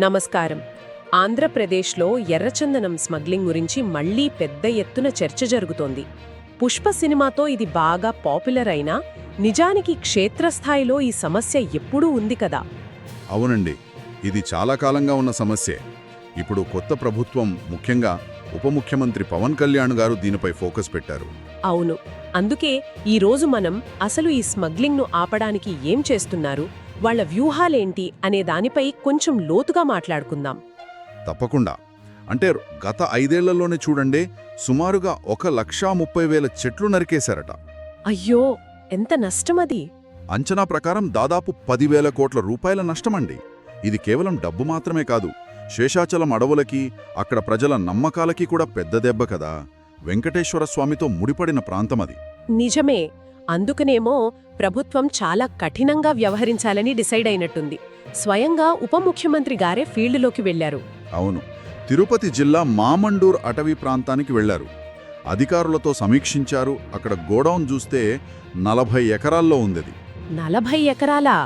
నమస్కారం. ఆంధ్రప్రదేశ్లో ఎర్రచందనం స్మగ్లింగ్ గురించి మళ్లీ పెద్ద ఎత్తున చర్చ జరుగుతోంది. పుష్ప సినిమాతో ఇది బాగా పాపులర్ అయినా నిజానికి క్షేత్రస్థాయిలో ఈ సమస్య ఎప్పుడూ ఉంది కదా. అవునండి, ఇది చాలా కాలంగా ఉన్న సమస్యే. ఇప్పుడు కొత్త ప్రభుత్వం, ముఖ్యంగా ఉప ముఖ్యమంత్రి పవన్ కళ్యాణ్ గారు దీనిపై ఫోకస్ పెట్టారు. అవును, అందుకే ఈరోజు మనం అసలు ఈ స్మగ్లింగ్ను ఆపడానికి ఏం చేస్తున్నారు, వాళ్ల వ్యూహాలేంటి అనే దానిపై కొంచెం లోతుగా మాట్లాడుకుందాం. తప్పకుండా. అంటే గత 5 ఏళ్లలోనే చూడండి, సుమారుగా 1,30,000 చెట్లు నరికేశారట. అయ్యో, ఎంత నష్టమది! అంచనా ప్రకారం దాదాపు 10,000 కోట్ల రూపాయల నష్టమండి. ఇది కేవలం డబ్బు మాత్రమే కాదు, శేషాచలం అడవులకి, అక్కడ ప్రజల నమ్మకాలకి కూడా పెద్ద దెబ్బ కదా. వెంకటేశ్వర స్వామితో ముడిపడిన ప్రాంతమది. నిజమే. అందుకనేమో ప్రభుత్వం చాలా కఠినంగా వ్యవహరించాలని డిసైడ్ అయినట్టుంది. స్వయంగా ఉప ముఖ్యమంత్రి గారే ఫీల్డ్లోకి వెళ్లారు. అవును, తిరుపతి జిల్లా మామండూర్ అటవీ ప్రాంతానికి వెళ్లారు. అధికారులతో సమీక్షించారు. అక్కడ గోడౌన్ చూస్తే 40 ఎకరాల్లో ఉందది. 40 ఎకరాలా?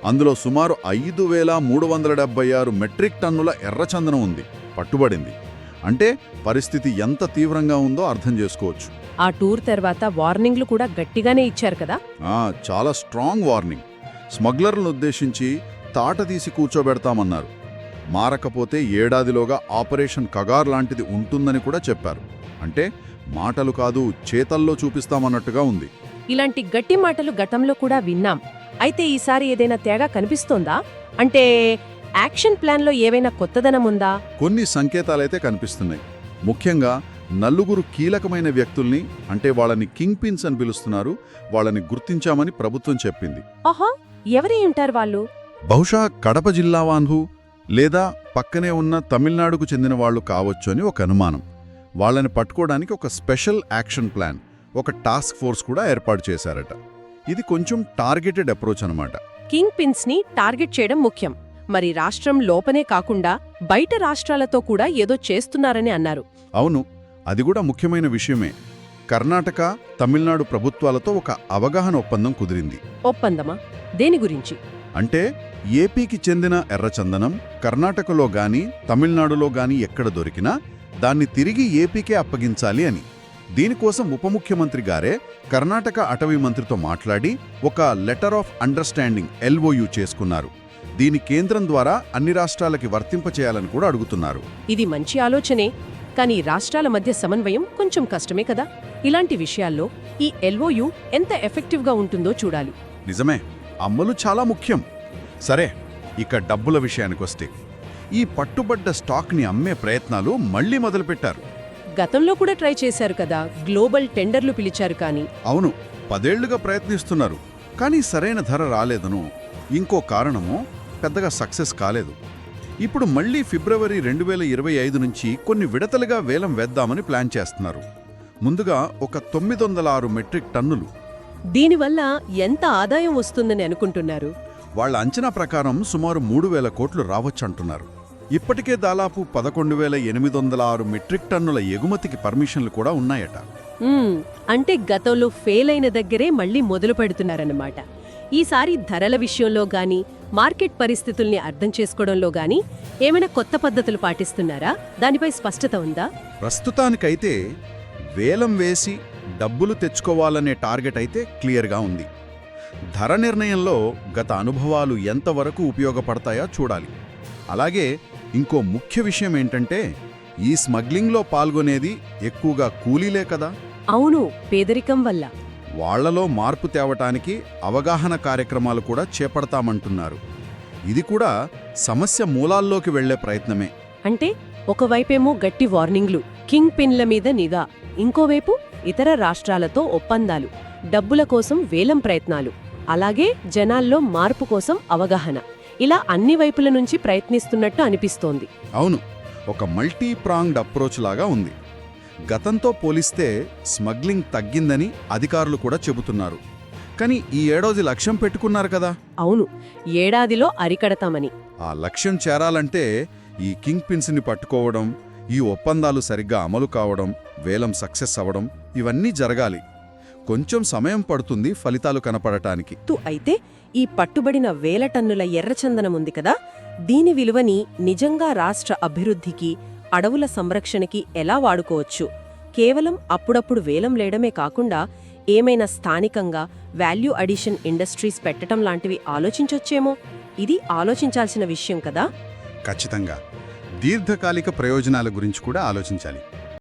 అందులో సుమారు 5,376 మెట్రిక్ టన్నుల ఎర్రచందనం ఉంది, పట్టుబడింది. అంటే పరిస్థితి ఎంత తీవ్రంగా ఉందో అర్థం చేసుకోవచ్చు. ఆ టూర్ తర్వాత వార్నింగ్లు కూడా గట్టిగానే ఇచ్చారు కదా. చాలా స్ట్రాంగ్ వార్నింగ్. స్మగ్లర్లను ఉద్దేశించి తాట తీసి కూర్చోబెడతామన్నారు. మారకపోతే ఏడాదిలోగా ఆపరేషన్ కగార్ లాంటిది ఉంటుందని కూడా చెప్పారు. అంటే మాటలు కాదు, చేతల్లో చూపిస్తామన్నట్టుగా ఉంది. ఇలాంటి గట్టి మాటలు గతంలో కూడా విన్నాం. అయితే ఈసారి ఏదైనా తేడా కనిపిస్తోందా? అంటే యాక్షన్ ప్లాన్లో ఏవైనా కొత్తదనం ఉందా? కొన్ని సంకేతాలైతే కనిపిస్తున్నాయి. ముఖ్యంగా నలుగురు కీలకమైన వ్యక్తుల్ని, అంటే వాళ్ళని కింగ్ పిన్స్ అని పిలుస్తున్నారు, వాళ్ళని గుర్తించామని ప్రభుత్వం చెప్పింది. ఆహా, ఎవరే ఉంటారు వాళ్ళు? బహుశా కడప జిల్లా వాన్హు లేదా పక్కనే ఉన్న తమిళనాడుకు చెందిన వాళ్ళు కావచ్చు అని ఒక అనుమానం. వాళ్ళని పట్టుకోవడానికి ఒక స్పెషల్ యాక్షన్ ప్లాన్, ఒక టాస్క్ ఫోర్స్ కూడా ఏర్పాటు చేశారట. ఇది కొంచెం టార్గెటెడ్ అప్రోచ్ అనమాట. కింగ్ పిన్స్ ని టార్గెట్ చేయడం ముఖ్యం. మరి రాష్ట్రం లోపనే కాకుండా బయట రాష్ట్రాలతో కూడా ఏదో చేస్తున్నారని అన్నారు. అవును, అది కూడా ముఖ్యమైన విషయమే. కర్ణాటక, తమిళనాడు ప్రభుత్వాలతో ఒక అవగాహన ఒప్పందం కుదిరింది. ఒప్పందమా? దేని గురించి? అంటే ఏపీకి చెందిన ఎర్రచందనం కర్ణాటకలో గాని తమిళనాడులో గాని ఎక్కడ దొరికినా దాన్ని తిరిగి ఏపీకే అప్పగించాలి అని. దీనికోసం ఉప ముఖ్యమంత్రి గారే కర్ణాటక అటవీ మంత్రితో మాట్లాడి ఒక లెటర్ ఆఫ్ అండర్స్టాండింగ్ LOU చేసుకున్నారు. దీని కేంద్రం ద్వారా అన్ని రాష్ట్రాలకి వర్తింపచేయాలని కూడా అడుగుతున్నారు. ఇది మంచి ఆలోచనే, కానీ రాష్ట్రాల మధ్య సమన్వయం కొంచెం కష్టమే కదా. ఇలాంటి విషయాల్లో ఈ LOU ఎంత ఎఫెక్టివ్గా ఉంటుందో చూడాలి. నిజమే, అమలు చాలా ముఖ్యం. సరే, ఇక డబ్బుల విషయానికొస్తే ఈ పట్టుబడ్డ స్టాక్ని అమ్మే ప్రయత్నాలు మళ్లీ మొదలుపెట్టారు. గతంలో కూడా ట్రై చేశారు కదా, గ్లోబల్ టెండర్లు పిలిచారు కానీ. అవును, 10 ఏళ్లుగా ప్రయత్నిస్తున్నారు, కానీ సరైన ధర రాలేదను, ఇంకో కారణమో పెద్దగా సక్సెస్ కాలేదు. ఇప్పుడు మళ్లీ ఫిబ్రవరి 2025 నుంచి కొన్ని విడతలుగా వేలం వేద్దామని ప్లాన్ చేస్తున్నారు. ముందుగా ఒక 906 మెట్రిక్ టన్నులు. దీనివల్ల ఎంత ఆదాయం వస్తుందని అనుకుంటున్నారు? వాళ్ల అంచనా ప్రకారం సుమారు 3,000 కోట్లు రావచ్చంటున్నారు. ఇప్పటికే దాదాపు 11,806 మెట్రిక్ టన్నుల ఎగుమతికి పర్మిషన్లు కూడా ఉన్నాయట. అంటే గతంలో ఫెయిల్ అయిన దగ్గరే మళ్లీ మొదలు పెడుతున్నారన్నమాట. ఈసారి ధరల విషయంలో గాని, మార్కెట్ పరిస్థితుల్ని అర్థం చేసుకోవడంలో గాని ఏమైనా కొత్త పద్ధతులు పాటిస్తున్నారా? దానిపై స్పష్టత ఉందా? ప్రస్తుతానికైతే వేలం వేసి డబ్బులు తెచ్చుకోవాలనే టార్గెట్ అయితే క్లియర్గా ఉంది. ధర నిర్ణయంలో గత అనుభవాలు ఎంతవరకు ఉపయోగపడతాయో చూడాలి. అలాగే ఇంకో ముఖ్య విషయం ఏంటంటే, ఈ స్మగ్లింగ్లో పాల్గొనేది ఎక్కువగా కూలీలే కదా. అవును, పేదరికం వల్ల. వాళ్లలో మార్పు తేవటానికి అవగాహన కార్యక్రమాలు కూడా చేపడతామంటున్నారు. ఇది కూడా సమస్య మూలాల్లోకి వెళ్లే ప్రయత్నమే. అంటే ఒకవైపేమో గట్టి వార్నింగ్లు, కింగ్ పిన్ల మీద నిఘా, ఇంకోవైపు ఇతర రాష్ట్రాలతో ఒప్పందాలు, డబ్బుల కోసం వేలం ప్రయత్నాలు, అలాగే జనాల్లో మార్పు కోసం అవగాహన. ఇలా అన్ని వైపుల నుంచి ప్రయత్నిస్తున్నట్టు అనిపిస్తోంది. అవును, ఒక మల్టీ ప్రాంగ్డ్ అప్రోచ్ లాగా ఉంది. గతంతో పోలిస్తే స్మగ్లింగ్ తగ్గిందని అధికారులు కూడా చెబుతున్నారు. కానీ ఈ ఏడాది లక్ష్యం పెట్టుకున్నారు కదా. అవును, ఏడాదిలో అరికడతామని. ఆ లక్ష్యం చేరాలంటే ఈ కింగ్ పిన్స్ని పట్టుకోవడం, ఈ ఒప్పందాలు సరిగ్గా అమలు కావడం, వేలం సక్సెస్ అవ్వడం, ఇవన్నీ జరగాలి. కొంచెం సమయం పడుతుంది ఫలితాలు కనపడటానికి. అయితే ఈ పట్టుబడిన 1,000 టన్నుల ఎర్రచందనం ఉంది కదా, దీని విలువని నిజంగా రాష్ట్ర అభివృద్ధికి, అడవుల సంరక్షణకి ఎలా వాడుకోవచ్చు? కేవలం అప్పుడప్పుడు వేలం లేయడమే కాకుండా ఏమైనా స్థానికంగా వాల్యూ అడిషన్ ఇండస్ట్రీస్ పెట్టడం లాంటివి ఆలోచించొచ్చేమో? ఇది ఆలోచించాల్సిన విషయం కదా. ఖచ్చితంగా దీర్ఘకాలిక ప్రయోజనాల గురించి కూడా ఆలోచించాలి.